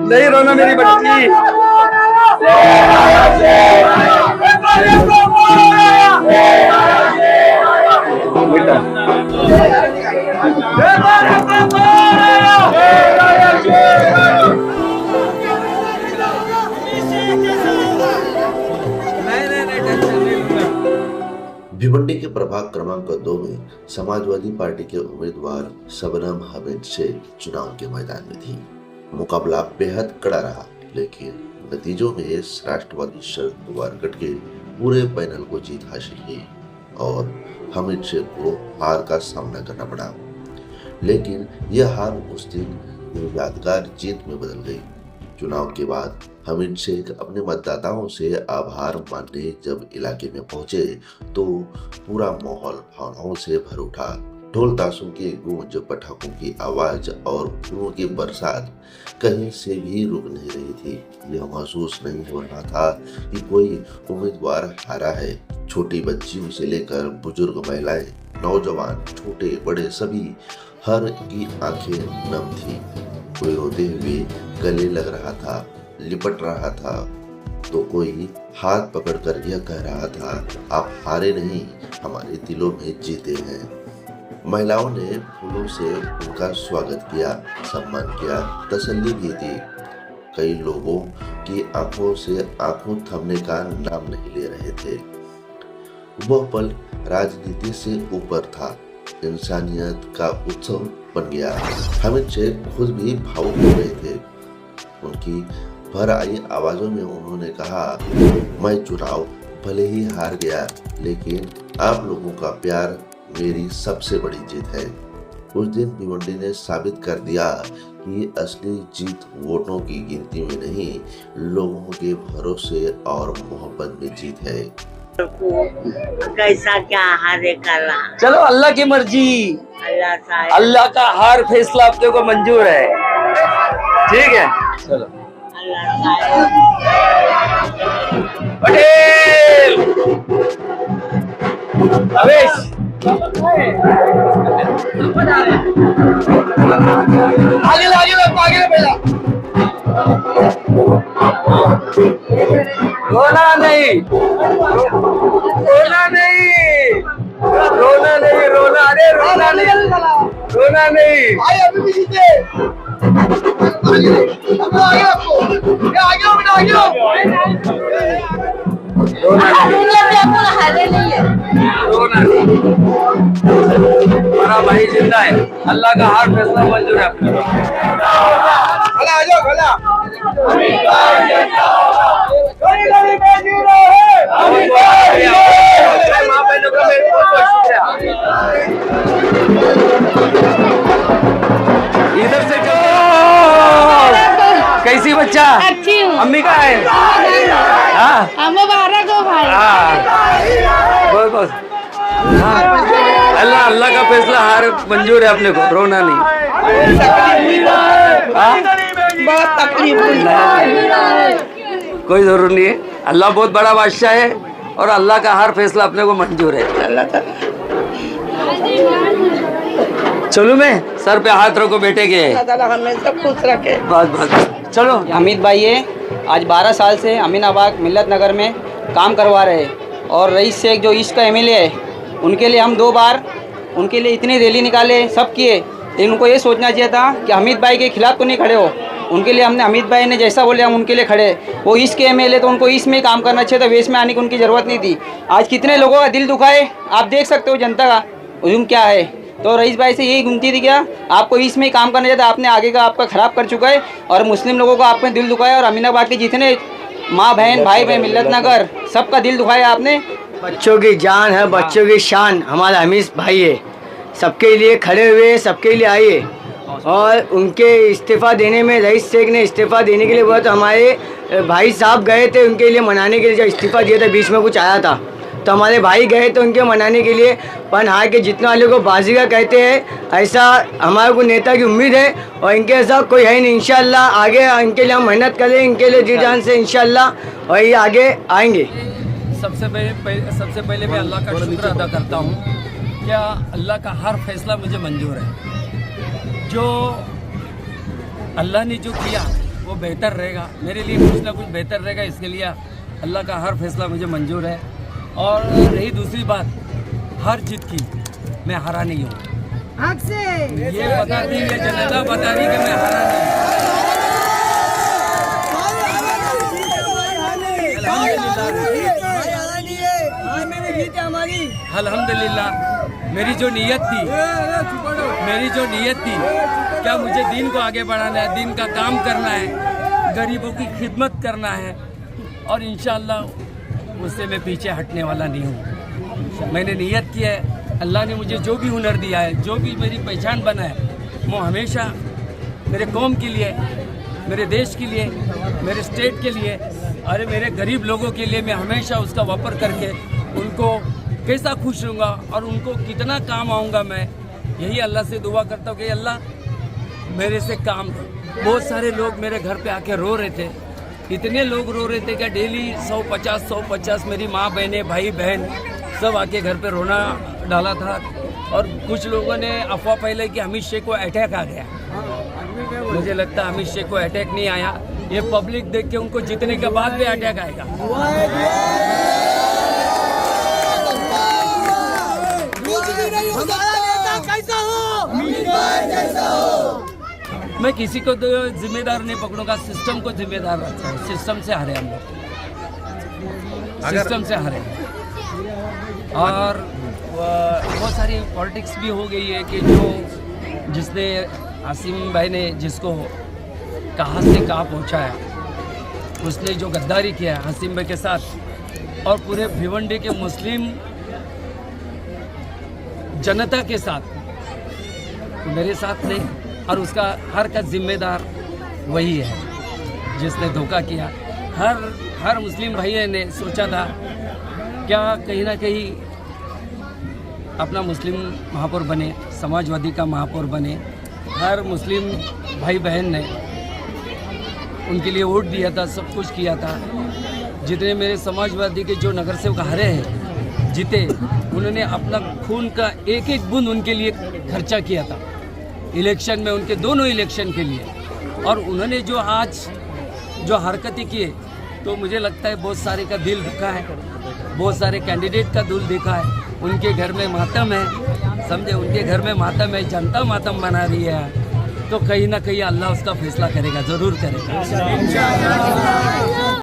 नहीं रोना मेरी बच्ची। बेटा भिवंडी के प्रभाग क्रमांक 2 में समाजवादी पार्टी के उम्मीदवार शबनम हमीद शेख चुनाव के मैदान में थी। मुकाबला बेहद कड़ा रहा, लेकिन नतीजों में राष्ट्रवादी शरद पवार गठ के पूरे पैनल को जीत हासिल हुई और हमीद शेख को हार का सामना करना पड़ा। लेकिन यह हार उस दिन यादगार जीत में बदल गई। चुनाव के बाद हमीद शेख अपने मतदाताओं से आभार मानने जब इलाके में पहुंचे तो पूरा माहौल भावनाओं से भर उठा। ढोल ताशों की गूंज, पटाखों की आवाज और फूलों की बरसात कहीं से भी रुक नहीं रही थी। यह महसूस नहीं हो रहा था कि कोई उम्मीदवार हारा है। छोटी बच्चियों से लेकर बुजुर्ग महिलाएं, नौजवान, छोटे बड़े सभी हर की आंखें नम थी। कोई रोते हुए गले लग रहा था, लिपट रहा था, तो कोई हाथ पकड़कर यह कह रहा था, आप हारे नहीं, हमारे दिलों में जीते हैं। महिलाओं ने फूलों से उनका स्वागत किया, सम्मान किया, तसल्ली भी दी। कई लोगों की आंखों से आंखों थमने का नाम नहीं ले रहे थे। वह पल राजनीति से ऊपर था, इंसानियत का उत्सव बन गया। हमीद शेख खुद भी भावुक हो गए थे। उनकी भर आई आवाजों में उन्होंने कहा, मैं चुनाव भले ही हार गया, लेकिन आप लोगों का प्यार मेरी सबसे बड़ी जीत है। उस दिन भिवंडी ने साबित कर दिया कि असली जीत वोटों की गिनती में नहीं, लोगों के भरोसे और मोहब्बत में जीत है। कैसा क्या हारे कला, चलो अल्लाह की मर्जी, अल्लाह का हर फैसला अपने को मंजूर है। ठीक है, चलो पटेल अवेश आगे पहला रोना नहीं, रोना नहीं, रोना नहीं, रोना, अरे रोना नहीं, रोना नहीं। अभी भी जीते, रोना नहीं, हमारा भाई जिंदा है, अल्लाह का हर फैसला मंजूर है अपने। भला आ जाओ, भला इधर से जो कैसी बच्चा अच्छी हूँ। अम्मी का है मुबारक हो भाई। बहुत बहुत अल्लाह अल्लाह का फैसला हार मंजूर है अपने को, रोना नहीं। बहुत तकलीफ कोई जरूर नहीं है, अल्लाह बहुत बड़ा बादशाह है और अल्लाह का हर फैसला अपने को मंजूर है। चलो मैं सर पे हाथ रखो बेटे के, हमेशा खुश रखे। बस बस चलो। हमीद भाई ये आज 12 साल से अमीनाबाद मिल्लत नगर में काम करवा रहे हैं और रईस शेख जो ईस्ट का एमएलए है, उनके लिए हम 2 बार उनके लिए इतनी रैली निकाले, सब किए, लेकिन उनको ये सोचना चाहिए था कि हमीद भाई के खिलाफ तो नहीं खड़े हो। उनके लिए हमने, हमीद भाई ने जैसा बोले हम उनके लिए खड़े। वो ईस्ट के एमएलए तो उनको ईस्ट में ही काम करना चाहिए था, वेस्ट में आने की उनकी ज़रूरत नहीं थी। आज कितने लोगों का दिल दुखा है, आप देख सकते हो जनता का हुजूम क्या है। तो रईस भाई से यही गुनती थी, क्या आपको ईस्ट में ही काम करना चाहिए था, आपने आगे का आपका ख़राब कर चुका है और मुस्लिम लोगों का आपने दिल दुखाया और अमीनाबाद के जितने माँ बहन भाई बहन मिल्लत नगर सबका दिल दुखाया आपने। बच्चों की जान है, बच्चों की शान हमारा हमीद भाई है, सबके लिए खड़े हुए, सबके लिए आए। और उनके इस्तीफ़ा देने में, रईस शेख ने इस्तीफ़ा देने के लिए बोला तो हमारे भाई साहब गए थे उनके लिए मनाने के लिए। जब इस्तीफ़ा दिया था बीच में कुछ आया था तो हमारे भाई गए थे उनके मनाने के लिए। पर हार के जितने वाले को बाजीगर कहते हैं, ऐसा हमारे को नेता की उम्मीद है और इनके ऐसा कोई है नहीं। इंशाल्लाह आगे इनके लिए हम मेहनत करें, इनके लिए जी जान से इंशाल्लाह, और ये आगे आएंगे। सबसे पहले मैं अल्लाह का शुक्र अदा करता हूँ, क्या अल्लाह का हर फैसला मुझे मंजूर है। जो अल्लाह ने जो किया वो बेहतर रहेगा, मेरे लिए कुछ ना कुछ बेहतर रहेगा। इसके लिए अल्लाह का हर फैसला मुझे मंजूर है। और रही दूसरी बात, हर जीत की मैं हारा नहीं हूँ। ये बता दी, ये जनता बता दी कि मैं हारा नहीं हूँ। अल्हम्दुलिल्लाह मेरी जो नीयत थी क्या मुझे दीन को आगे बढ़ाना है, दीन का काम करना है, गरीबों की खिदमत करना है, और इंशाअल्लाह उससे मैं पीछे हटने वाला नहीं हूँ। मैंने नीयत की है, अल्लाह ने मुझे जो भी हुनर दिया है, जो भी मेरी पहचान बना है, वो हमेशा मेरे कौम के लिए, मेरे देश के लिए, मेरे स्टेट के लिए, अरे मेरे गरीब लोगों के लिए मैं हमेशा उसका वापर करके उनको कैसा खुश रहूँगा और उनको कितना काम आऊँगा। मैं यही अल्लाह से दुआ करता हूँ कि अल्लाह मेरे से काम। बहुत सारे लोग मेरे घर पे आके रो रहे थे, इतने लोग रो रहे थे कि डेली 150 मेरी माँ बहनें भाई बहन सब आके घर पे रोना डाला था। और कुछ लोगों ने अफवाह फैलाई कि अमित शेख को अटैक आ गया। मुझे लगता है अमित शेख को अटैक नहीं आया, ये पब्लिक देख के उनको जीतने के बाद भी अटैक आएगा। मैं किसी को जिम्मेदार नहीं पकड़ूंगा, सिस्टम को जिम्मेदार रखता हूँ। सिस्टम से हारे हम लोग, सिस्टम से हारे। और बहुत सारी पॉलिटिक्स भी हो गई है कि जो जिसने आसिम भाई ने जिसको कहाँ से कहाँ पहुँचाया, उसने जो गद्दारी किया आसिम भाई के साथ और पूरे भिवंडी के मुस्लिम जनता के साथ, मेरे साथ नहीं, और उसका हर का जिम्मेदार वही है जिसने धोखा किया। हर मुस्लिम भाई ने सोचा था क्या कहीं ना कहीं अपना मुस्लिम महापौर बने, समाजवादी का महापौर बने। हर मुस्लिम भाई बहन ने उनके लिए वोट दिया था, सब कुछ किया था। जितने मेरे समाजवादी के जो नगर सेवक हारे हैं, जीते, उन्होंने अपना खून का एक एक बूंद उनके लिए खर्चा किया था इलेक्शन में, उनके दोनों इलेक्शन के लिए। और उन्होंने जो आज जो हरकतें किए, तो मुझे लगता है बहुत सारे का दिल दुखा है, बहुत सारे कैंडिडेट का दिल देखा है। उनके घर में मातम है, समझे, उनके घर में मातम है, जनता मातम बना रही है। तो कहीं ना कहीं अल्लाह उसका फैसला करेगा, ज़रूर करेगा।